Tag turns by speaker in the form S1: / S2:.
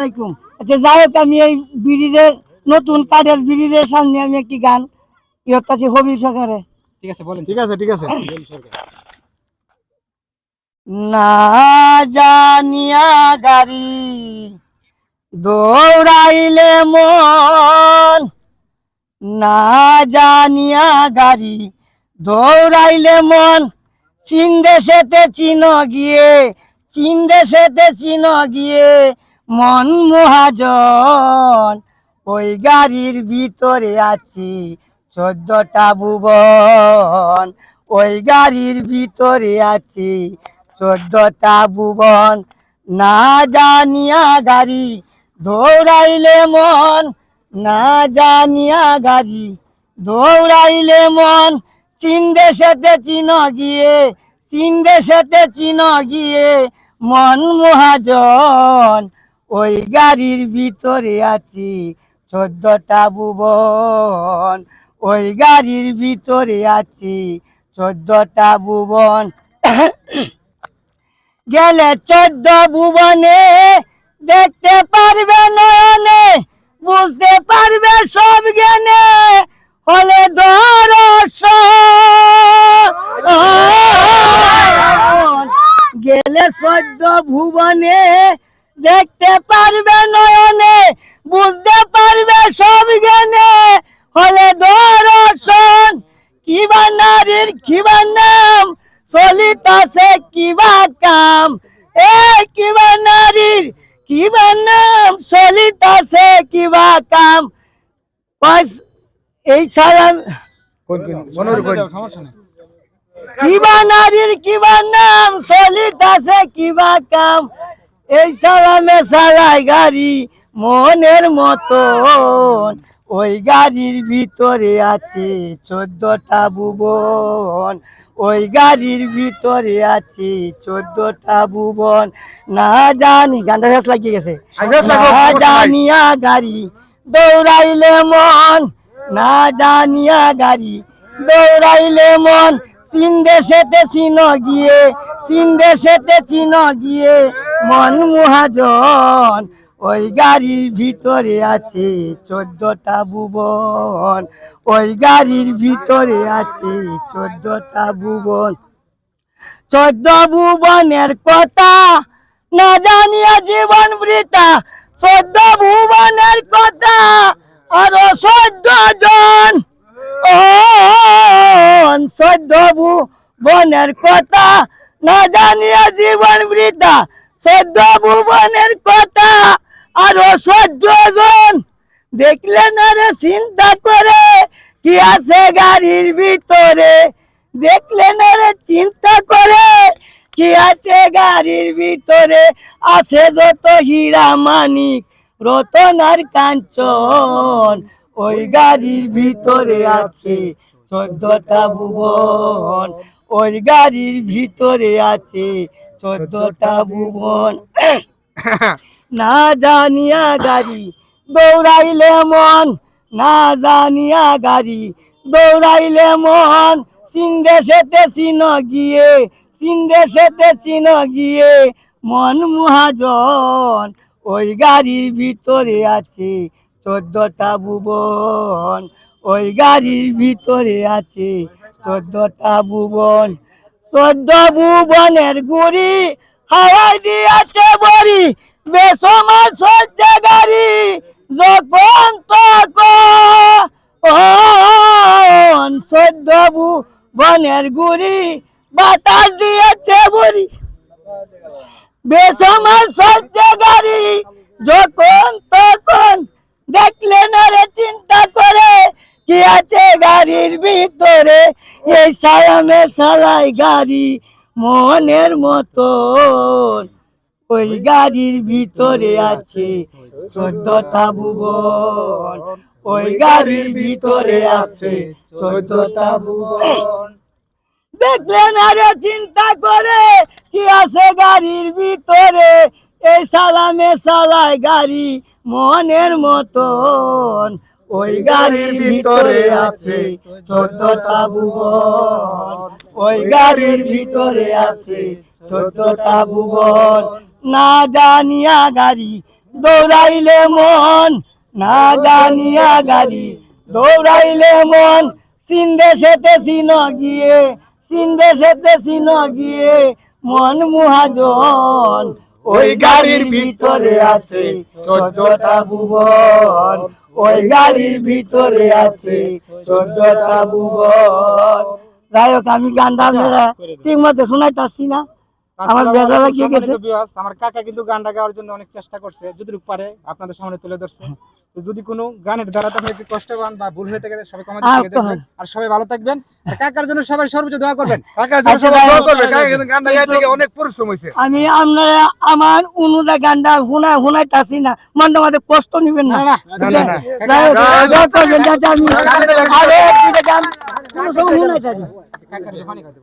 S1: আলাইকুম। আচ্ছা যাই হোক, আমি এই ব্রিজের নতুন কাঠের ব্রিজের সামনে আমি একটি গান ইয়র কাছে হবি সরকারে।
S2: ঠিক আছে বলেন।
S3: ঠিক আছে
S1: না জানিয়া গাড়ি দৌড়াইলে মন, না জানিয়া গাড়ি দৌড়াইলে মন, চীন দেশেতে চিন গিয়ে, চীন দেশেতে চিন গিয়ে মন মহাজন। ওই গাড়ির ভিতরে আছি 14টা ভুবন, ওই গাড়ির ভিতরে আছি 14টা ভুবন। না জানিয়া গাড়ি দৌড়াইলে মন, না জানিয়া গাড়ি দৌড়াইলে মন, চীন দেশেতে চিন গিয়ে, চীন দেশেতে চিন গিয়ে মন মহাজন। ওই গাড়ির ভিতরে আছি 14টা ভুবন, ওই গাড়ির ভিতরে আছি 14টা ভুবন। গেলে 14 ভুবনে দেখতে পারবে নয়নে, বুঝতে পারবে সব জ্ঞানে হলে দর্শন। গেলে 14 ভুবনে দেখতে পারবে নয়নে, বুঝতে পারবে সব জ্ঞানে হলে দর্শন। কিবা নারীর কিবা নাম চলিতাছে কিবা কাম, এই কিবা নারীর কিবা নাম চলিতাছে কিবা কাম। এই সালাম
S2: সমস্যা নেই।
S1: কিবা নারীর কিবা নাম চলিতাছে কিবা কাম, এই সালামে চালাই গাড়ি মনের মতন। ওই গাড়ির ভিতরে আছে 14টা ভুবন, ওই গাড়ির ভিতরে আছে 14টা ভুবন। না জানি গানটা শেষ লাগিয়ে গেছে। না জানিয়া গাড়ি দৌড়াইলে মন, না জানিয়া গাড়ি দৌড়াইলে মন, চীন দেশেতে চিন গিয়ে, চীন দেশেতে চিন গিয়ে মন মহাজন। ওই গাড়ির ভিতরে আছে 14টা ভুবন, ওই গাড়ির ভিতরে আছে 14টা ভুবন। 14 ভুবনের কথা না জানিয়া জীবন বৃথা, 14 ভুবনের কথা আরো 14 জন। ও 14 ভুবনের কথা না জানিয়া জীবন বৃথা, 14 ভুবনের কথা আরো 14 জন। দেখলে না রে চিন্তা করে কি আছে গাড়ির ভিতরে, দেখলে না রে চিন্তা করে কি আছে গাড়ির ভিতরে। আছে যত হীরা মানিক রতন আর কাঞ্চন, ওই গাড়ির ভিতরে আছে 14টা ভুবন, ওই গাড়ির ভিতরে আছে 14টা ভুবন। না জানিয়া গাড়ি দৌড়াইলে মন, না জানিয়া গাড়ি দৌড়াইলে মন, চীন দেশেতে চিন গিয়ে, চীন দেশেতে চিন গিয়ে মন মহাজন। ওই গাড়ির ভিতরে আছে 14টা ভুবন, ওই গাড়ির ভিতরে আছে 14টা ভুবন। 14 ভুবনের গুড়ি হাওয়াই দিয়াছে বড়ি, বেসমার চলছে গাড়ি যখন তখন। 14 ভুবনের গুড়ি বাতাস দিয়েছে বড়ি, বেসমার চলছে গাড়ি যখন তখন। দেখলে না রে চিন্তা করে কি আছে গাড়ির ভিতরে, এই সালামে চালাই গাড়ি মনের মতন। ওই গাড়ির ভিতরে আছে 14টা ভুবন, ওই গাড়ির ভিতরে আছে 14টা ভুবন। দেখলে না রে চিন্তা করে কি আছে গাড়ির ভিতরে, এই সালামে চালাই গাড়ি মনের মতন। ওই গাড়ির ভিতরে আছে 14টা ভুবন, ওই গাড়ির ভিতরে আছে 14টা ভুবন। না জানিয়া গাড়ি দৌড়াইলে মন না জানিয়া গাড়ি দৌড়াইলে মন সিন্ধেশেতে চিন গিয়ে সিন্ধেশেতে চিন গিয়ে মন মহাজন ওই গাড়ির ভিতরে আছে 14টা ভুবন ওই গাড়ির ভিতরে আছে 14টা ভুবন। যাই হোক আমি গানটা আপনারা ঠিক মতো শোনাইতাছি না, আমার বেজা লাগিয়ে গেছে।
S2: আমার কাকা কিন্তু গানটা গাওয়ার জন্য অনেক চেষ্টা করছে, যতটুকু পারে আপনাদের সামনে তুলে ধরছে। তো যদি কোনো গানের দ্বারা আপনি একটু কষ্ট পান বা ভুল হয়ে থাকে সবাই কমেন্ট করে দেখবেন। আর সবাই ভালো থাকবেন, আর কাকার জন্য সবাই সর্বোচ্চ দোয়া করবেন। কাকার জন্য সবাই দোয়া করবেন, কাকা কিন্তু গানটা গাইতে গিয়ে অনেক পরিশ্রম হইছে।
S1: আমি আপনারা আমার অনুদা গানটা শোনাইতাছি না, মনটা মধ্যে কষ্ট নিবেন না।
S2: না না না
S1: দোয়া করবেন যাতে আমি আরে একটা গান কোনো সময় শোনাইতাছি।
S2: কাকার ফানি খাইতে